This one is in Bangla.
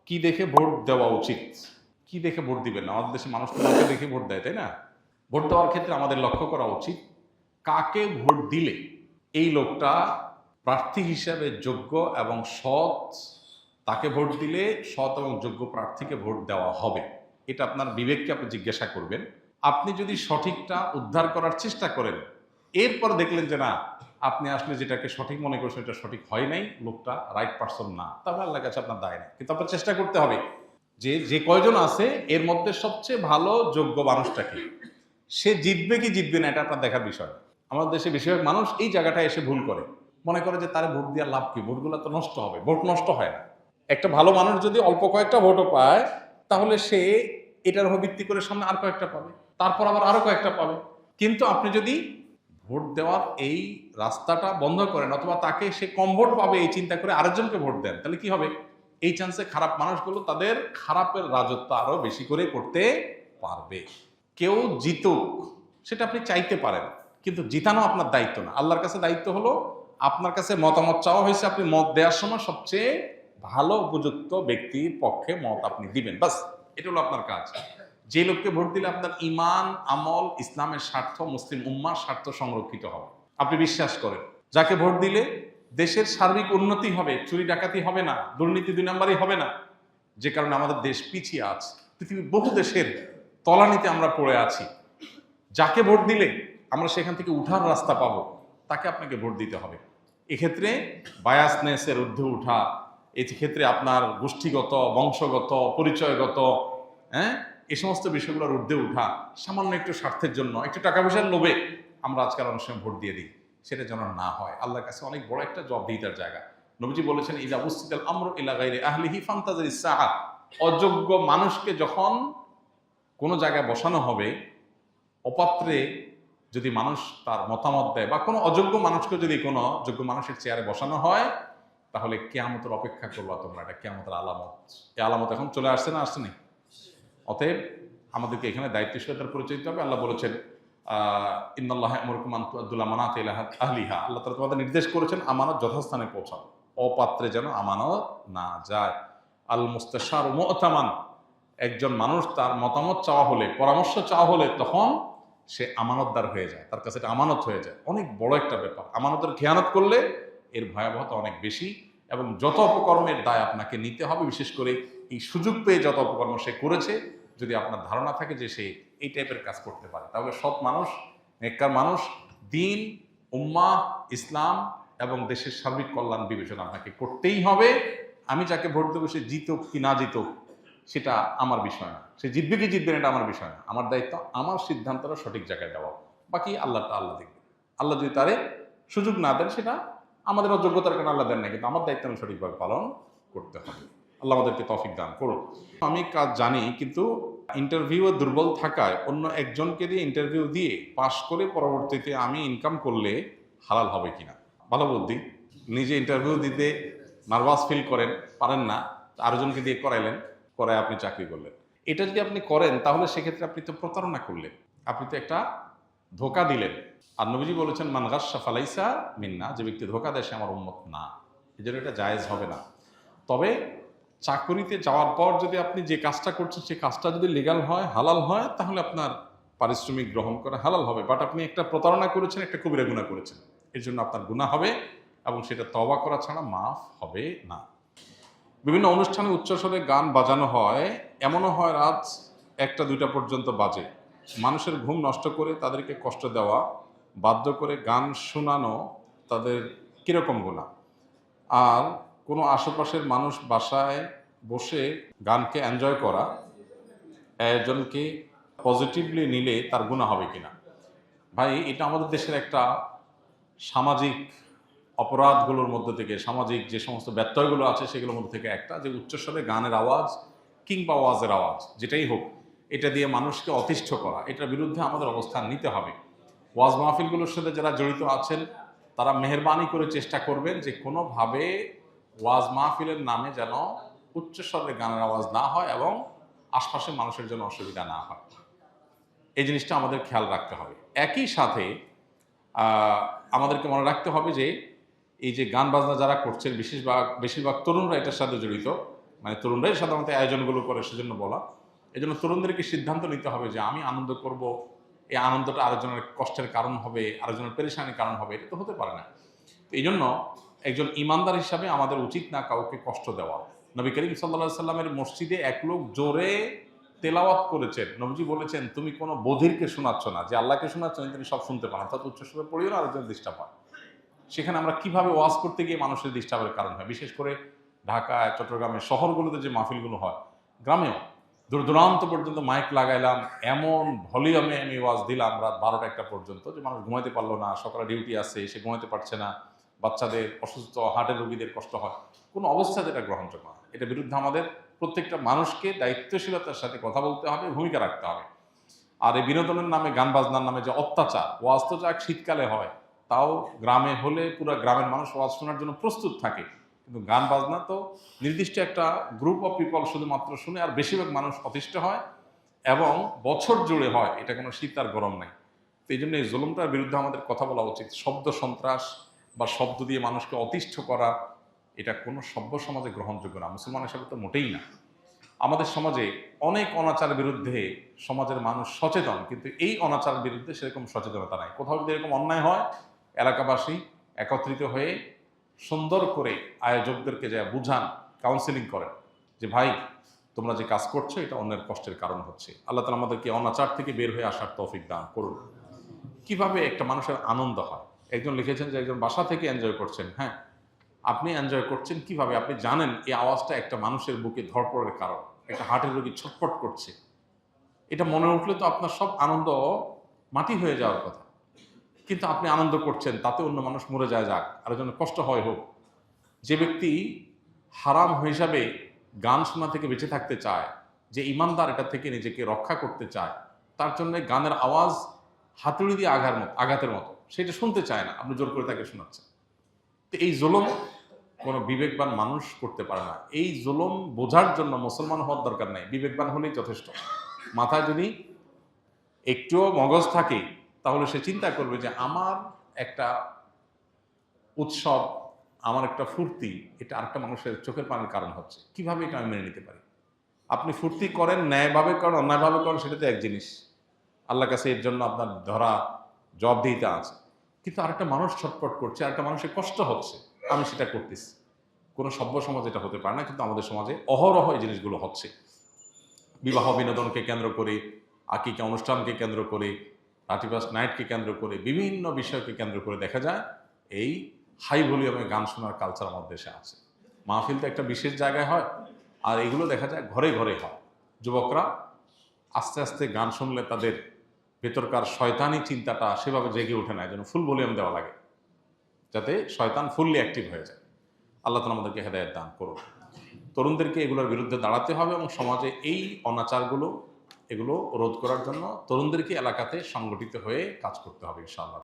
কি দেখে ভোট দেওয়া উচিত, কি দেখে ভোট দিবেন না? আমাদের দেশে মানুষ তো লোককে দেখে ভোট দেয়, তাই না? ভোট দেওয়ার ক্ষেত্রে আমাদের লক্ষ্য করা উচিত কাকে ভোট দিলে এই লোকটা প্রার্থী হিসাবে যোগ্য এবং সৎ। তাকে ভোট দিলে সৎ এবং যোগ্য প্রার্থীকে ভোট দেওয়া হবে, এটা আপনার বিবেককে আপনি জিজ্ঞাসা করবেন। আপনি যদি সঠিকটা উদ্ধার করার চেষ্টা করেন, এরপর দেখলেন যে না, আপনি আসলে যেটাকে সঠিক মনে করছেন এটা সঠিক হয় নাই, লোকটা রাইট পারসন না, তাহলে আল্লাহর কাছে আপনার দায় নেই। কিন্তু আপনার চেষ্টা করতে হবে যে যে কয়জন আছে এর মধ্যে সবচেয়ে ভালো যোগ্য মানুষটাকে, সে জিতবে কি জিতবে না এটা আপনার দেখার বিষয়। আমাদের দেশে বেশিরভাগ মানুষ এই জায়গাটায় এসে ভুল করে, মনে করে যে তারা ভোট দেওয়ার লাভ কি, ভোটগুলো তো নষ্ট হবে। ভোট নষ্ট হয় না। একটা ভালো মানুষ যদি অল্প কয়েকটা ভোটও পায়, তাহলে সে এটার উপর ভিত্তি করে সামনে আর কয়েকটা পাবে, তারপর আবার আরো কয়েকটা পাবে। কিন্তু আপনি যদি ভোট দেওয়ার এই রাস্তাটা বন্ধ করেন, অথবা তাকে সে কম ভোট পাবে এই চিন্তা করে আরেকজনকে ভোট দেন, তাহলে কি হবে? এই চান্সে খারাপ মানুষগুলো তাদের খারাপের রাজত্ব আরো বেশি করে করতে পারবে। কেউ জিতুক সেটা আপনি চাইতে পারেন, কিন্তু জিতানো আপনার দায়িত্ব না। আল্লাহর কাছে দায়িত্ব হলো, আপনার কাছে মতামত চাওয়া হয়েছে, আপনি মত দেওয়ার সময় সবচেয়ে ভালো উপযুক্ত ব্যক্তির পক্ষে মত আপনি দিবেন, বাস। এটা হলো আপনার কাজ। যে লোককে ভোট দিলে আপনার ইমান, আমল, ইসলামের স্বার্থ, মুসলিম উম্মার স্বার্থ সংরক্ষিত হবে, আপনি বিশ্বাস করেন। যাকে ভোট দিলে দেশের সার্বিক উন্নতি হবে, চুরি ডাকাতি হবে না, দুর্নীতি 2 নম্বরই হবে না, যে কারণে আমাদের দেশ পিছিয়ে আছে। পৃথিবীর বহু দেশের তলানিতে আমরা পড়ে আছি। যাকে ভোট দিলে আমরা সেখান থেকে উঠার রাস্তা পাবো, তাকে আপনাকে ভোট দিতে হবে। এক্ষেত্রে বায়াসনেসের ঊর্ধ্বে উঠা, এক্ষেত্রে আপনার গোষ্ঠীগত, বংশগত, পরিচয়গত, হ্যাঁ, এই সমস্ত বিষয়গুলোর ঊর্ধ্বে উঠা, সামান্য একটু স্বার্থের জন্য, একটু টাকা পয়সার লোভে আমরা আজকাল অনেক সময় ভোট দিয়ে দিই, সেটা যেন না হয়। আল্লাহর কাছে অনেক বড় একটা জবাবদিহিতার জায়গা। নবীজি বলেছেন, ইযা বুসিতাল আমরু ইলা গায়রি আহলিহি ফান্তাজিরিস সাআ। অযোগ্য মানুষকে যখন কোনো জায়গায় বসানো হবে, অপাত্রে যদি মানুষ তার মতামত দেয়, বা কোনো অযোগ্য মানুষকে যদি কোনো যোগ্য মানুষের চেয়ারে বসানো হয়, তাহলে কিয়ামতের অপেক্ষা করবা তোমরা। এটা কিয়ামতের আলামত। এই আলামত এখন চলে আসছে না, আসছে না? অতএব আমাদেরকে এখানে দায়িত্বশীলতার পরিচয় দিতে হবে। আল্লাহ বলেছেন, ইন্নাল্লাহা ইয়ামুরুকুম আন তুআদ্দুল আমানাতি ইলা আহলিহা। আল্লাহ তাআলা তোমাদের নির্দেশ করেছেন আমানত যথাস্থানে পৌঁছাও, অপাত্রে যেন আমানত না যায়। আল মুস্তাশারু মু'তামান। একজন মানুষ তার মতামত চাওয়া হলে, পরামর্শ চাওয়া হলে, তখন সে আমানতদার হয়ে যায়, তার কাছে এটা আমানত হয়ে যায়। অনেক বড় একটা ব্যাপার। আমানতের খেয়ানত করলে এর ভয়াবহতা অনেক বেশি, এবং যত অপকর্মের দায় আপনাকে নিতে হবে, বিশেষ করে এই সুযোগ পেয়ে যত অপকর্ম সে করেছে, যদি আপনার ধারণা থাকে যে সে এই টাইপের কাজ করতে পারে, তাহলে সৎ মানুষ, নেককার মানুষ, দিন, উম্মাহ, ইসলাম এবং দেশের সার্বিক কল্যাণ বিবেচনা আপনাকে করতেই হবে। আমি যাকে ভোট দেবো সে জিতুক কি না জিতুক সেটা আমার বিষয় না, সে জিতবে কি জিতবে না এটা আমার বিষয় না। আমার দায়িত্ব আমার সিদ্ধান্তটা সঠিক জায়গায় দেওয়া, বাকি আল্লাহটা আল্লাহ দেখবে। আল্লাহ যদি তারে সুযোগ না দেন, সেটা আমাদের অযোগ্যতার কারণে আল্লাহ দেন না, কিন্তু আমার দায়িত্ব আমি সঠিকভাবে পালন করতে হবে। আল্লাহ আমাদেরকে তৌফিক দান করুন। আমি কাজ জানি, কিন্তু ইন্টারভিউ দুর্বল থাকায় অন্য একজনকে দিয়ে ইন্টারভিউ দিয়ে পাশ করে পরবর্তীতে আমি ইনকাম করলে হালাল হবে কিনা, ভালো বুদ্ধি। নিজে ইন্টারভিউ দিতে নার্ভাস ফিল করেন, পারেন না, আরেকজনকে দিয়ে করাইলেন, করায় আপনি চাকরি করলেন। এটা যদি আপনি করেন, তাহলে সেক্ষেত্রে আপনি তো প্রতারণা করলেন, আপনি তো একটা ধোঁকা দিলেন। আর নবীজি বলেছেন, মান গাশশা ফালাইসা মিন্না। যে ব্যক্তি ধোঁকা দেয় সে আমার উম্মত না। এই জন্য এটা জায়েজ হবে না। তবে চাকরিতে যাওয়ার পর যদি আপনি যে কাজটা করছেন সেই কাজটা যদি লিগ্যাল হয়, হালাল হয়, তাহলে আপনার পারিশ্রমিক গ্রহণ করা হালাল হবে। বাট আপনি একটা প্রতারণা করেছেন, একটা কবিরা গুনাহ করেছেন, এর জন্য আপনার গুনাহ হবে, এবং সেটা তওবা করা ছাড়া মাফ হবে না। বিভিন্ন অনুষ্ঠানে উচ্চস্বরে গান বাজানো হয়, এমনও হয় রাত 1টা-2টা পর্যন্ত বাজে। মানুষের ঘুম নষ্ট করে তাদেরকে কষ্ট দেওয়া, বাধ্য করে গান শোনানো তাদের কীরকম গুনাহ? আর কোনো আশেপাশের মানুষ বাসায় বসে গানকে এনজয় করা একজনকে পজিটিভলি নিলে তার গুনাহ হবে কিনা? ভাই, এটা আমাদের দেশের একটা সামাজিক অপরাধগুলোর মধ্যে থেকে, সামাজিক যে সমস্ত ব্যত্যয়গুলো আছে সেগুলোর মধ্যে থেকে একটা, যে উচ্চস্বরে গানের আওয়াজ কিংবা ওয়াজের আওয়াজ যেটাই হোক, এটা দিয়ে মানুষকে অতিষ্ঠ করা, এটার বিরুদ্ধে আমাদের অবস্থান নিতে হবে। ওয়াজ মাহফিলগুলোর সাথে যারা জড়িত আছেন তারা মেহেরবানি করে চেষ্টা করবেন যে কোনোভাবে ওয়াজ মাহফিলের নামে যেন উচ্চস্বরে গানের আওয়াজ না হয় এবং আশপাশের মানুষের জন্য অসুবিধা না হয়। এই জিনিসটা আমাদের খেয়াল রাখতে হবে। একই সাথে আমাদেরকে মনে রাখতে হবে যে এই যে গান বাজনা যারা করছেন, বেশিরভাগ তরুণরা এটার সাথে জড়িত, মানে তরুণরাই সাধারণত আয়োজনগুলো করে, সেজন্য বলা। এই জন্য তরুণদেরকে সিদ্ধান্ত নিতে হবে যে আমি আনন্দ করব, এই আনন্দটা আরেকজনের কষ্টের কারণ হবে, আরেকজনের পেরেশানির কারণ হবে, এটা তো হতে পারে না। তো এই জন্য একজন ইমানদার হিসাবে আমাদের উচিত না কাউকে কষ্ট দেওয়া। নবী করিম সাল্লাল্লাহু সাল্লামের মসজিদে এক লোক জোরে তেলাওয়াত করেছেন, নবীজি বলেছেন তুমি কোনো বধিরকে শোনাচ্ছ না, যে আল্লাহকে শোনাচ্ছেন তিনি সব শুনতে পান, অর্থাৎ উচ্চস্বরে পড়িও না, আরেকজনের ডিস্টার্ব হয়। সেখানে আমরা কিভাবে ওয়াজ করতে গিয়ে মানুষের ডিস্টার্বের কারণ হয়, বিশেষ করে ঢাকায়, চট্টগ্রামে, শহরগুলোতে যে মাহফিলগুলো হয়, গ্রামেও দূর দূরান্ত পর্যন্ত মাইক লাগাইলাম, এমন ভলিউমে আমি ওয়াজ দিলাম রাত 12টা 1টা পর্যন্ত যে মানুষ ঘুমাইতে পারলো না, সকালে ডিউটি আছে, সে ঘুমাইতে পারছে না, বাচ্চাদের অসুস্থ, হার্টের রোগীদের কষ্ট হয়, কোনো অবস্থাতে এটা গ্রহণযোগ্য না। এটার বিরুদ্ধে আমাদের প্রত্যেকটা মানুষকে দায়িত্বশীলতার সাথে কথা বলতে হবে, ভূমিকা রাখতে হবে। আর এই বিনোদনের নামে, গান বাজনার নামে যে অত্যাচার, ওয়াজ তো যাক শীতকালে হয়, তাও গ্রামে হলে পুরো গ্রামের মানুষ ওয়াজ শোনার জন্য প্রস্তুত থাকে, কিন্তু গান বাজনা তো নির্দিষ্ট একটা গ্রুপ অফ পিপল শুধুমাত্র শুনে, আর বেশিরভাগ মানুষ অতিষ্ঠ হয় এবং বছর জুড়ে হয়, এটা কোনো শীত আর গরম নাই। তো এই জন্য এই জুলুমটার বিরুদ্ধে আমাদের কথা বলা উচিত। শব্দ সন্ত্রাস বা শব্দ দিয়ে মানুষকে অতিষ্ঠ করা, এটা কোনো সভ্য সমাজে গ্রহণযোগ্য না, মুসলমান হিসাবে তো মোটেই না। আমাদের সমাজে অনেক অনাচারের বিরুদ্ধে সমাজের মানুষ সচেতন, কিন্তু এই অনাচারের বিরুদ্ধে সেরকম সচেতনতা নাই। কোথাও যদি এরকম অন্যায় হয়, এলাকাবাসী একত্রিত হয়ে সুন্দর করে আয়োজকদেরকে যা বুঝান, কাউন্সিলিং করেন যে ভাই তোমরা যে কাজ করছো এটা অন্যের কষ্টের কারণ হচ্ছে। আল্লাহ তাআলা আমাদেরকে অনাচার থেকে বের হয়ে আসার তৌফিক দান করুন। কিভাবে একটা মানুষের আনন্দ হয়, একজন লিখেছেন যে একজন বাসা থেকে এনজয় করছেন। হ্যাঁ, আপনি এনজয় করছেন কিভাবে? আপনি জানেন এই আওয়াজটা একটা মানুষের বুকে ধড়পড়ের কারণ, একটা হার্টের রোগী ছটফট করছে, এটা মনে উঠলে তো আপনার সব আনন্দ মাটি হয়ে যাওয়ার কথা। কিন্তু আপনি আনন্দ করছেন, তাতে অন্য মানুষ মরে যায়, যাক, আরেকজনের কষ্ট হয় হোক। যে ব্যক্তি হারাম হিসাবে গান শোনা থেকে বেঁচে থাকতে চায়, যে ইমানদার এটা থেকে নিজেকে রক্ষা করতে চায়, তার জন্য গানের আওয়াজ হাতুড়ি দিয়ে আঘাতের মতো, সেটা শুনতে চায় না, আপনি জোর করে তাকে শোনাচ্ছেন। তো এই জুলুম কোনো বিবেকবান মানুষ করতে পারে না। এই জুলুম বোঝার জন্য মুসলমান হওয়ার দরকার নাই, বিবেকবান হলেই যথেষ্ট। মাথায় যদি একটুও মগজ থাকে, তাহলে সে চিন্তা করবে যে আমার একটা উৎসব, আমার একটা ফুর্তি, এটা আরেকটা মানুষের চোখের পানির কারণ হচ্ছে, কিভাবে এটা আমি মেনে নিতে পারি? আপনি ফুর্তি করেন, ন্যায়ভাবে করেন, অন্যায়ভাবে করেন, সেটা তো এক জিনিস, আল্লাহর কাছে এর জন্য আপনার ধরা জবাবদিহিতা আছে। কিন্তু আরেকটা মানুষ ছটফট করছে, আরেকটা মানুষের কষ্ট হচ্ছে, আমি সেটা করতেছি, কোনো সভ্য সমাজ এটা হতে পারে না, কিন্তু আমাদের সমাজে অহরহ এই জিনিসগুলো হচ্ছে। বিবাহ বিনোদনকে কেন্দ্র করে, আকিকা অনুষ্ঠানকে কেন্দ্র করে, 31st নাইটকে কেন্দ্র করে, বিভিন্ন বিষয়কে কেন্দ্র করে দেখা যায় এই হাই ভলিউমে গান শোনার কালচার আমাদের দেশে আছে। মাহফিল তো একটা বিশেষ জায়গায় হয়, আর এগুলো দেখা যায় ঘরে ঘরে হয়। যুবকরা আস্তে আস্তে গান শুনলে তাদের ভেতরকার শয়তানি চিন্তাটা সেভাবে জেগে ওঠে না, যেন ফুল ভলিউম দেওয়া লাগে, যাতে শয়তান ফুললি অ্যাক্টিভ হয়ে যায়। আল্লাহ তাআলা আমাদেরকে হেদায়েত দান করুন। তরুণদেরকে এগুলোর বিরুদ্ধে দাঁড়াতে হবে এবং সমাজে এই অনাচারগুলো, এগুলো রোধ করার জন্য তরুণদেরকে এলাকাতে সংগঠিত হয়ে কাজ করতে হবে ইনশাআল্লাহ।